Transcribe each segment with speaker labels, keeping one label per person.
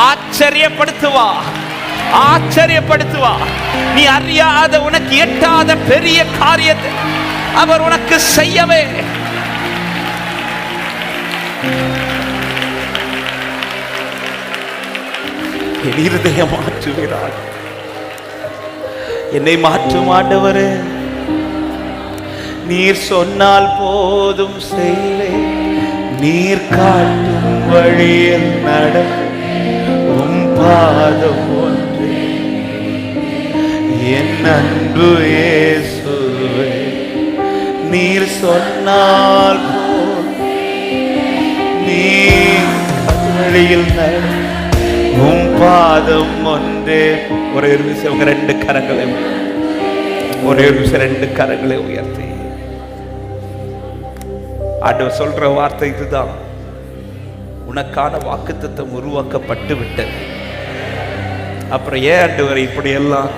Speaker 1: ஆச்சரியப்படுத்துவா, ஆச்சரியப்படுத்துவா. நீ அறியாத, உனக்கு எட்டாத பெரிய காரியத்தை அவர் உனக்கு செய்யவே என் இருதயம் மாற்றுகிறார். என்னை மாற்றும் ஆண்டவரே, நீர் சொன்னால் போதும் செய்வேன். நீர் காட்டும் வழியில் நடக்கும் பாதம் ஒன்று என் அன்பு இயேசுவே. நீர் சொன்னால் போதும், நீர் வழியில் நடக்கும் பாதம் ஒன்றே. ஒரே ஒரு விஷயம், ரெண்டு கரங்களை, ஒரே ஒரு விஷயம், ரெண்டு கரங்களை உயர்த்தி ஆண்டவர் சொல்ற வார்த்தை இதுதான். உனக்கான வாக்குத்தத்தம் உருவாக்கப்பட்டு விட்டது. அப்புறம் ஏன் ஆண்டவர் இப்படி எல்லாம்,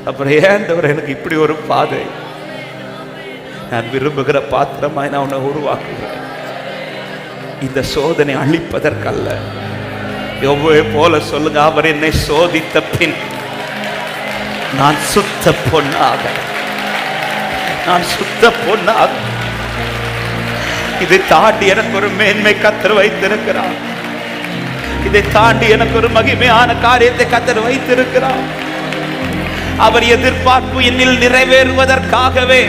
Speaker 1: அப்புறம் ஏன் ஆண்டவர் எனக்கு இப்படி ஒரு பாதை? நான் விரும்புகிற பாத்திரமாய் நான் உன்னை உருவாக்குகிறேன். இந்த சோதனை அழிப்பதற்கல்ல. யோபுவை போல சொல்லுங்க, அவர் என்னை சோதித்த பின் நான் சுத்த பொன்னாக, நான் சுத்த பொன்னாக. இதை தாண்டி எனக்கு ஒரு மேன்மை கர்த்தர் வைத்திருக்கிறார். இதை தாண்டி எனக்கு ஒரு மகிமையான காரியத்தை கர்த்தர் வைத்திருக்கிறார். அவர் எதிர்பார்ப்பு என்னில் நிறைவேறுவதற்காகவே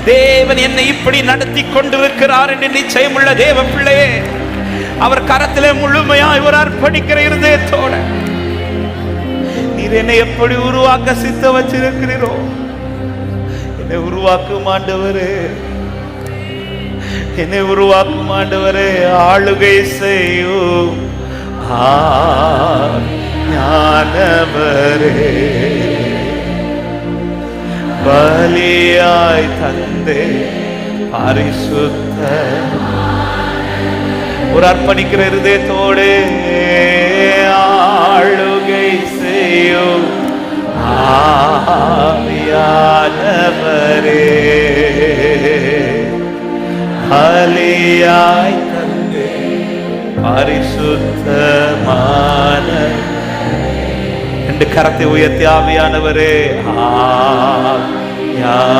Speaker 1: தேவன் என்னை இப்படி நடத்தி கொண்டிருக்கிறார் என்று நிச்சயமுள்ள தேவ பிள்ளையே, அவர் கரத்திலே முழுமையாய் ஒரு அர்ப்பணிக்கிற இருதயத்தோட நீர் என்னை எப்படி உருவாக்க சித்த வச்சிருக்கிறீரோ, என்னை உருவாக்கும் ஆண்டவரே, என்னை உருவாக்கும் ஆண்டவரே. ஆளுகை செய்யும் ஞானவரே, பலியாய் தந்தே பரிசுத்த. ஒரு அர்ப்பணிக்கிற இருதயத்தோடு ஆளுகை செய்யும் ஆவியானவரே, பலியாய் தந்தே பரிசுத்தமான. ரெண்டு கரத்தை உயர்த்தி ஆவியானவரே, ஆவியானவரே,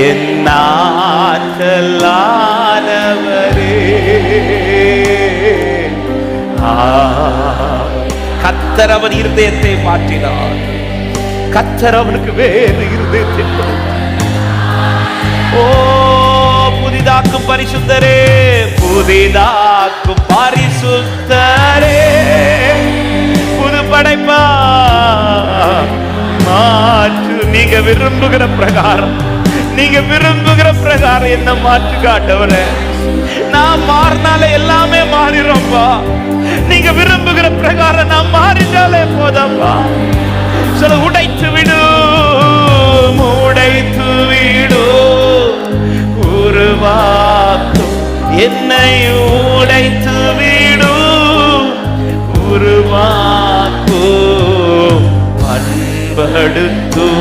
Speaker 1: என் ஆற்றலானவரே. கர்த்தர் அவன் இருதயத்தை மாற்றினார். கர்த்தர் அவனுக்கு வேறு இருதயத்தை கொடுத்தார். ஓ புதிதாக்கும் பரிசுத்தரே, புதிதாக்கும் பரிசுத்தரே, புது படைப்பா மாற்று. நீங்க விரும்புகிற பிரகாரம், நீங்க விரும்புகிற பிரகாரம் என்ன மாற்று காட்டவரே. நான் மாறினால எல்லாமே மாறிடும்பா. நீங்க விரும்புகிற பிரகாரம் நான் மாறினாலே போதப்பா. சொல்ல, உடைத்து விடு, உடைத்து விடு, உருவாக்கும் என்னை உடைத்து விடு, உருவாக்கும், பண்படுத்தும்,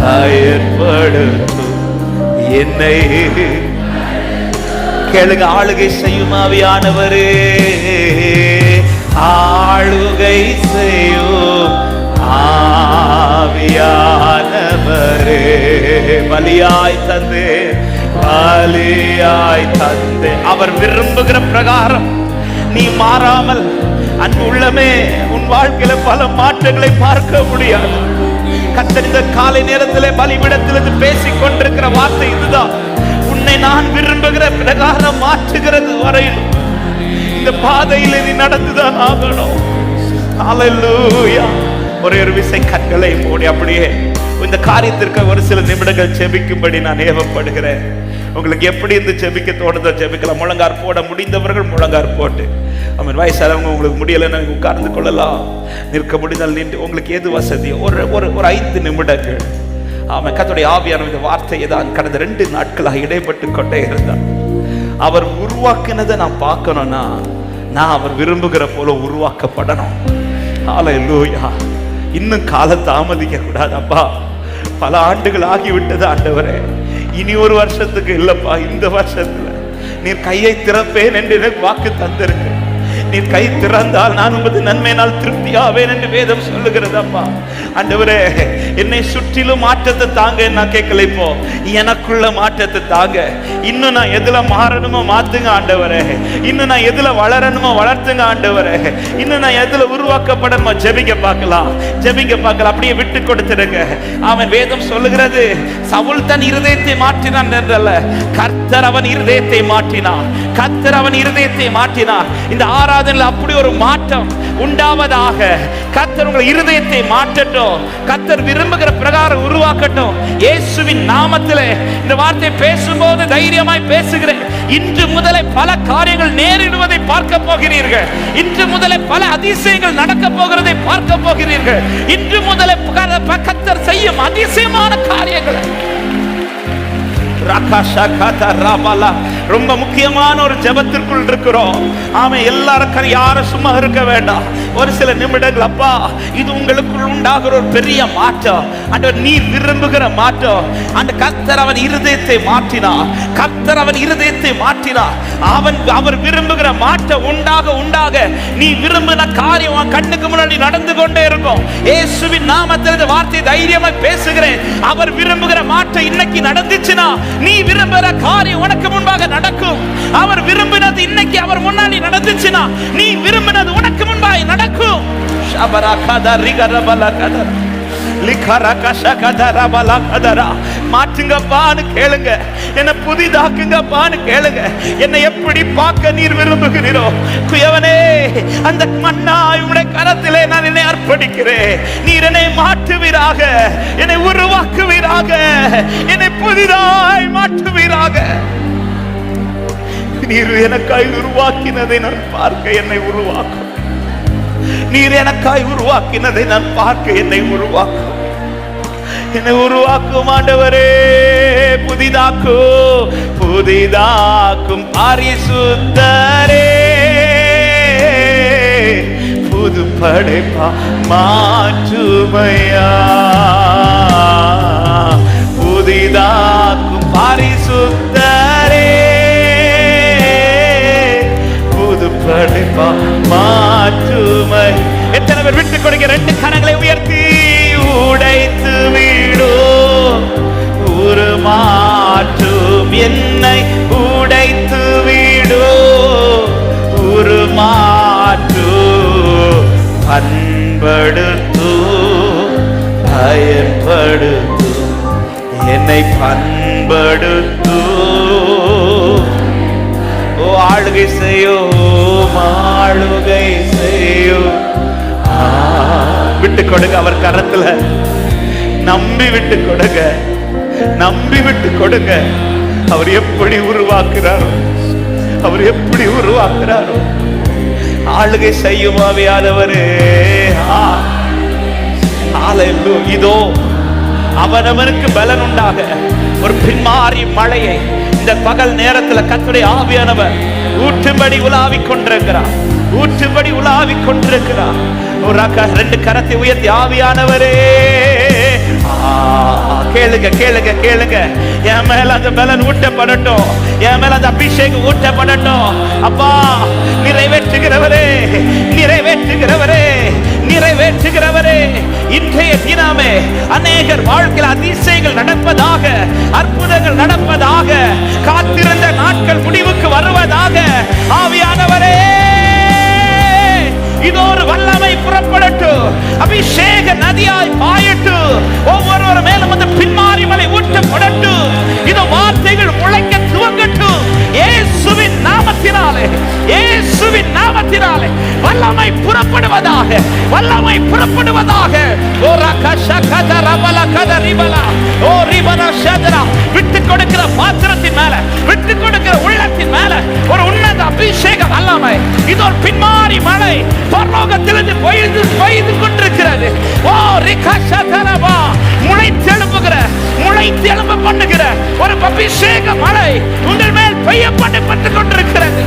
Speaker 1: பயன்படுத்தும் என்னை. கேளுங்க, ஆளுகை செய்யும் ஆவியானவரே, ஆளுகை செய்யும் ஆவியானவரே, பலியாய் தந்தே, பலியாய் தந்தே. அவர் விரும்புகிற பிரகாரம் நீ மாறாமல், அன்பு உள்ளமே, உன் வாழ்க்கையில பல மாற்றங்களை பார்க்க முடியாது. கர்த்தர் இந்த காலை நேரத்திலே பலிபீடத்திலிருந்து பேசிக் கொண்டிருக்கிற வார்த்தை இதுதான். உன்னை நான் விரும்புகிற பிரகாரம் மாற்றுகிறது வரையில் இந்த பாதையில நீ நடந்துதான் ஆகணும். ஹல்லேலூயா. ஒரே ஒரு விசை கண்களை மூடி அப்படியே இந்த காரியத்திற்கு ஒரு சில நிமிடங்கள் ஜெபிக்கும்படி நான் ஏவப்படுகிறேன். உங்களுக்கு எப்படி இருந்து ஜெபிக்க தோணுதோ ஜெபிக்கலாம். முழங்கார் போட முடிந்தவர்கள் முழங்கார் போட்டு, அவன் வயசானவங்க உங்களுக்கு முடியலைன்னு உட்கார்ந்து கொள்ளலாம். நிற்க முடிந்தால் நின்று, உங்களுக்கு எது வசதியோ ஒரு 5 நிமிடங்கள். அவன் கர்த்தருடைய ஆவியான இந்த வார்த்தையை தான் கடந்த 2 நாட்களாக இடைப்பட்டு கொண்டே இருந்தான். அவர் உருவாக்கினதை நான் பார்க்கணும்னா நான் அவர் விரும்புகிற போல உருவாக்கப்படணும். ஹல்லேலூயா. இன்னும் காலம் தாமதிக்க கூடாது அப்பா. பல ஆண்டுகள் ஆகிவிட்டது ஆண்டவரே. இனி ஒரு வருஷத்துக்கு இல்லப்பா, இந்த வருஷத்துல நீர் கையை திறப்பேன் என்று எனக்கு வாக்கு தந்திருக்கு. நீர் கை திறந்தால் நான் உமது நன்மையினால் திருப்தியாவேன் என்று வேதம் சொல்லுகிறது. அப்பா ஆண்டவரே, என்னை சுற்றிலும் மாற்றத்தை தாங்க. நான் கேட்கல, இப்போ எனக்குள்ள மாற்றத்தை தாங்க. இன்னும் நான் எதுல மாறணுமோ மாத்துங்க ஆண்டவரே. இன்னும் நான் எதுல வளரணுமோ வளர்த்துங்க ஆண்டவரே. இன்னும் நான் எதுல உருவாக்கப்படணுமோ ஜெபிக்க பார்க்கலாம், ஜெபிக்க பார்க்கலாம். அப்படியே விட்டு கொடுத்துடுங்க. அவன் வேதம் சொல்லுகிறது, சவுல் தன் இருதயத்தை மாற்றினான் என்றல்ல, கர்த்தர் அவன் இருதயத்தை மாற்றினார். கர்த்தர் அவன் இருதயத்தை மாற்றினார். இந்த ஆராதனையில் அப்படி ஒரு மாற்றம் உண்டாவதாக. கர்த்தர் உங்கள் இருதயத்தை மாற்றட்டும். கர்த்தர் விரும்புகிற பிரகாரம் உருவாக்கட்டும். இயேசுவின் நாமத்திலே இந்த வார்த்தை பேசும்போது தைரியமாய் பேசுகிறேன். இன்று முதலே பல காரியங்கள் நேரிடுவதை பார்க்க போகிறீர்கள். இன்று முதலே பல அதிசயங்கள் நடக்க போகிறதை பார்க்க போகிறீர்கள். இன்று முதலே கர்த்தர் செய்யும் அதிசயமான காரியங்கள். ரொம்ப முக்கியமான ஒரு ஜெபத்திற்குள் இருக்கிறோம். ஆமா, எல்லாருக்கும் யாரும் சும்மா இருக்க வேண்டாம். ஒரு சில நிமிடங்கள் அப்பா, இது உங்களுக்குள் உண்டாகிற ஒரு பெரிய மாற்றம். ஆண்டவர் நீர் விரும்புகிற மாற்றம். அந்த கர்த்தர் அவன் இருதயத்தை மாற்றினார். கர்த்தர் அவன் இருதயத்தை மாற்றினார். அவர் விரும்புகிற மாற்றம் உண்டாக உண்டாக நீ விரும்பின காரியம் உன் கண்ணுக்கு முன்னாடி நடந்து கொண்டே இருக்கும். இயேசுவின் நாமத்தில் இந்த வார்த்தை தைரியமாய் பேசுகிறேன். அவர் விரும்புகிற மாற்றம் இன்னைக்கு நடந்துச்சுன்னா நீ விரும்புகிற காரியம் உனக்கு முன்பாக நடக்கும். அவர் விரும்பினது இன்னைக்கு அவர் முன்னாடி நடந்துச்சுன்னா நீ விரும்பினது உனக்கு முன்பாக நடக்கும். மாற்றுங்கப்பான்னு கேளுங்க. என்னை புதிதாக்குங்கப்பான்னு கேளுங்க. என்னை எப்படி பார்க்க நீர் விரும்புகிறீரோ குயவனே, அந்த மண்ணாய் உம்முடைய கரத்திலே நான் என்னை அர்ப்பணிக்கிறேன். நீர் என்னை மாற்றுவீராக, என்னை உருவாக்குவீராக, என்னை புதிதாய் மாற்றுவீராக. நீர் எனக்காய் உருவாக்கினதை நான் பார்க்க என்னை உருவாக்கும். நீர் எனக்காய் உருவாக்கினதை நான் பார்க்க என்னை உருவாக்கும். என்னை உருவாக்கும் ஆண்டவரே, புதிதாக்கும் புதிதாக்கும் பரிசுத்தரே, புது படைப்பா மாற்றுமையா. புதிதாக்கும் பரிசுத்தரே, புது படைப்பா மாற்றுமை. எத்தனை பேர் விட்டுக் கொடுங்க? ரெண்டு கரங்களை உயர்த்தி உடைத்து விடு, உருமாற்றும் என்னை உடைத்து விடு, உருமாற்று பண்படுத்து பயன்படுத்து என்னை பண்படுத்து. ஓ ஆளுகை செய்யோ, ஆளுகை செய்யோ. விட்டு கொடுங்க அவர் கரத்துல, நம்பி விட்டு கொடுங்க, நம்பி விட்டு கொடுங்க. அவர் எப்படி உருவாக்குறாரோ, அவர் எப்படி உருவாக்குறாரோ. ஆளுகை செய்யும் ஆவியானவரே, இதோ அவனவனுக்கு பலன் உண்டாக ஒரு பின்மாறி மழையை இந்த பகல் நேரத்தில் கர்த்தருடைய ஆவியானவர் ஊற்றும்படி உலாவிக் கொண்டிருக்கிறார், ஊற்றும்படி உலாவிக் கொண்டிருக்கிறார். ரெண்டு கரத்தை உயர்த்தி ஆவியானவரே கேளுங்க கேளுங்க கேளுங்க. என் மேல அந்த பலன் ஊட்டப்படட்டும், என் மேல அந்த அபிஷேகம் ஊட்டப்படட்டும். அப்பா நிறைவேற்றுகிறவரே, நிறைவேற்றுகிறவரே, நிறைவேற்றுகிறவரே. இன்றைய தினமே அநேகர் வாழ்க்கையில் அதிசயங்கள் நடப்பதாக, அற்புதங்கள் நடப்பதாக, காத்திருந்த நாட்கள் முடிவுக்கு வருவதாக. ஆவியானவரே இதோ ஒரு வல்லமை புறப்படட்டும், அபிஷேக நதியாய் பாயட்டு, ஒவ்வொருவர் மேலும் அந்த பின்மாறி மலை ஊட்டப்படட்டும். இதோ வார்த்தைகள் முளைக்க துவங்கட்டும். இயேசுவின் நாமத்தினாலே, இயேசுவின் நாமத்தினாலே வல்லமை புறப்படுவதாக, வல்லமை புறப்படுவதாக. ஓ ரகஷகத ரபல கத ரிபல, ஓ ரிபன ஷதரா. விட்டு கொடுக்கிற பாத்திரத்தின் மேல, விட்டு கொடுக்கிற உள்ளத்தின் மேல ஒரு உன்னத அபிஷேக வல்லமை. இது ஒரு பின்மாறி மலை பரலோகத்திலிருந்து பெய்து கொண்டிருக்கிறது. ஓ ரிகஷதரபா, முளைத்தெழும்புகிற, முளைத்தெழும்ப பண்ணுகிற ஒரு அபிஷேக மழை உங்கள் மேல் பெய்யப்பட்டு கொண்டிருக்கிறது.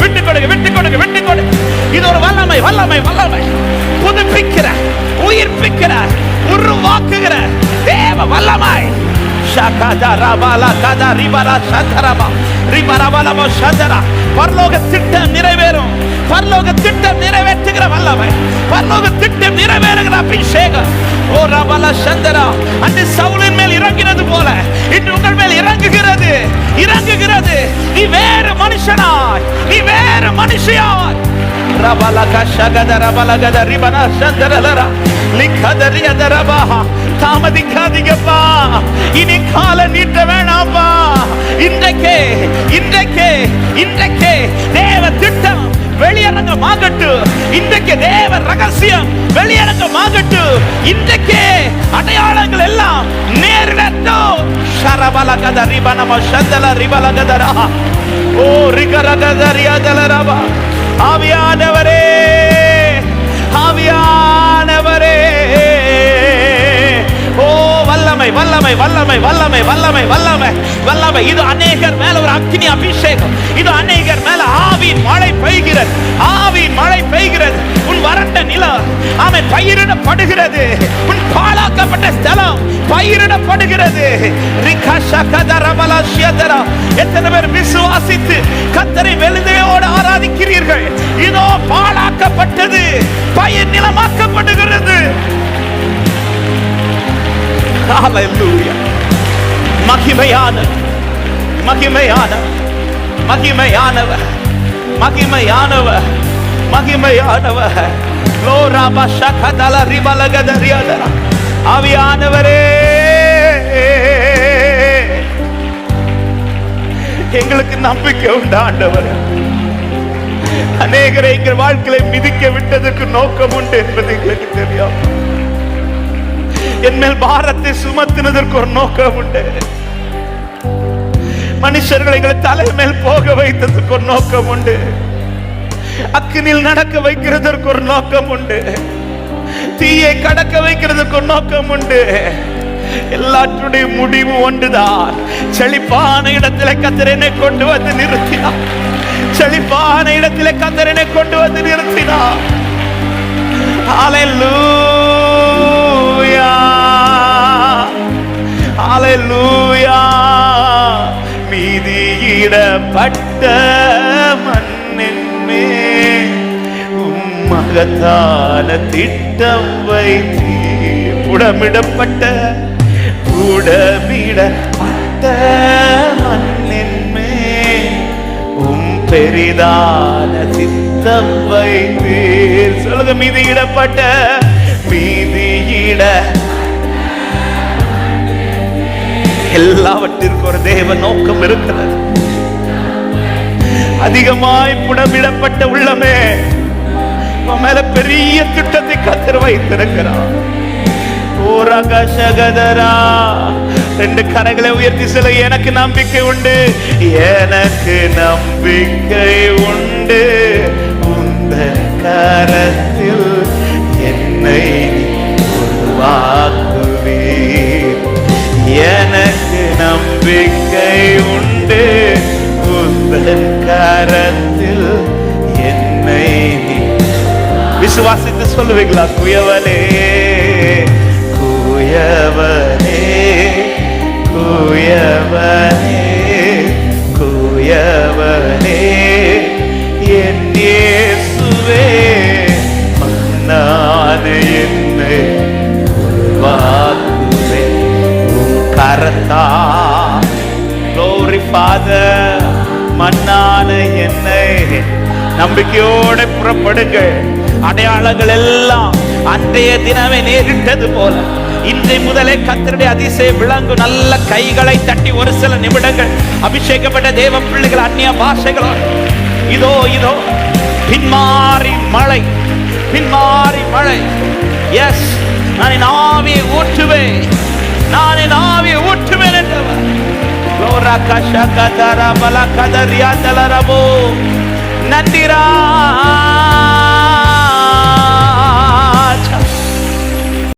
Speaker 1: விட்டு கொடுங்க, விட்டு கொடுங்க, விட்டு கொடுங்க. இது ஒரு வல்லமை, வல்லமை, வல்லமை. புதுப்பிக்கிற, உயிர்ப்பிக்கிற, உருவாக்குகிற தேவ வல்லமை. பரலோக திட்டம் நிறைவேறும். பரலோக திட்டம் நிறைவேற்றுகிற வல்லமை, பரலோக திட்டம் நிறைவேறுகிற அபிஷேகம். ஓ ரபல சந்தரா, அன்று சவுலின் மேல் இறங்கினது போல இன்று உங்கள் மேல் இறங்குகிறது, இறங்குகிறது. நீ வேறு மனுஷனாய், நீ வேறு மனுஷியாய். ரபலக சகத ரபலகத ரிபன சந்தரலரா லிகதரியதரபா. தாமதிக்காதீங்கப்பா, இனி கால நீட்ட வேணாம்பா. இன்றைக்கே இன்றைக்கே இன்றைக்கே தேவ திட்டம் வெளியரங்கமாகட்டு. இன்றைக்கு தேவ ரகசியம் வெளியரங்கமாகட்டு. இன்றைக்கே அடையாளங்கள் எல்லாம் நேரிடட்டும். ஷரபலகத ரிபனம சந்தல ரிபலகதரா. ஓ ரிகரகதரியதலரபா. ஆவியானவரே, ஆவியானவரே, ஓ வல்லமை வல்லமை வல்லமை வல்லமை வல்லமை வல்லமை வல்லமை. இது அநேகர் மேல ஒரு அக்னி அபிஷேகம். இது அநேகர் மேல ஆவியின் மழை பெய்கிறது, ஆவியின் மழை பெய்கிறது. உன் வறண்ட நிலம் ஆமென் பயிரிடப்படுகிறது. உன் பாழாக்கப்பட்ட ஸ்தலம் பயிரிடப்படுகிறது. எத்தனை பேர் விசுவாசித்து கர்த்தரை வெள்ளையோடு ஆராதிக்கிறீர்கள்? இதோ பாழாக்கப்பட்டது பயிர் நிலமாக்கப்படுகிறது. ஹalleluya. மகிமையான மகிமையான மகிமையானவர் மகிமையானவர் மகிமையானவர். லோராபா ஷகதல ரிபலகதரியதர. ஆவியானவரே, எங்களுக்கு நம்பிக்கை உண்டு ஆண்டவரே. அநேகரை எங்கள் வாழ்க்கையை மிதிக்க விட்டதற்கு நோக்கம் உண்டு என்பது எங்களுக்கு தெரியும். என் மேல் பாரத்தை சுமத்தினதற்கு ஒரு நோக்கம் உண்டு. மனுஷர்களை எங்களை தலை மேல் போக வைத்ததற்கு ஒரு நோக்கம் உண்டு. அக்கினில் நடக்க வைக்கிறதற்கு ஒரு நோக்கம் உண்டு. தீயை கடக்க வைக்கிறதுக்கு ஒரு நோக்கம் உண்டு. எல்லாற்றுடைய முடிவு ஒன்றுதான். செழிப்பான இடத்திலே கர்த்தர் என்னை கொண்டு வந்து நிறுத்தினார். செழிப்பான இடத்திலே கர்த்தர் என்னை கொண்டு வந்து நிறுத்தினார். ஹalleluya, ஹalleluya. மீதியிடப்பட்ட மண்ணின் மேல் மகத்தான திட்டம் வைத்தீர். புடமிடப்பட்ட புடமிடப்பட்ட மண்ணின் மேல் பெரிதான திட்டம் வைத்தீர். சொல்லுங்க, மீதியிடப்பட்ட மீதியிட எல்லாவற்றிற்கும் ஒரு தேவ நோக்கம் இருக்கிறது. அதிகமாய் புடமிடப்பட்ட உள்ளமே மேல பெரிய திட்டத்தை கர்த்தர் வைத்திருக்கிறார். ரெண்டு கரங்களை உயர்த்தி சொல்ல, எனக்கு நம்பிக்கை உண்டு, எனக்கு நம்பிக்கை உண்டு. உந்தன் கரத்தில் என்னை உருவாக்குவீர். எனக்கு நம்பிக்கை உண்டு, உந்தன் கரத்தில் என்னை. விசுவாசித்து சொல்லுவீங்களா? குயவனே குயவனே குயவனே குயவனே என் இயேசுவே, மன்னான என்னை உருவாக்குவே உம் கரத்தா. Glory Father, மன்னான என்னை. நம்பிக்கையோட புறப்படுங்க. அடையாளங்கள் எல்லாம் அன்றைய தினமே நேரிட்டது போல இன்றை முதலே கர்த்தருடைய அதிசய விளங்கு. நல்ல கைகளை தட்டி ஒரு சில நிமிடங்கள் அபிஷேகப்பட்ட தேவ பிள்ளைகள் அந்நிய பாஷைகளோடு இதோ இதோ பின்மாறி மழை, பின்மாறி மழை. எஸ், நான் என் ஆவியை ஊற்றுவேன், நான் என் ஆவியை ஊற்றுவேன் என்றவர். நன்றிரா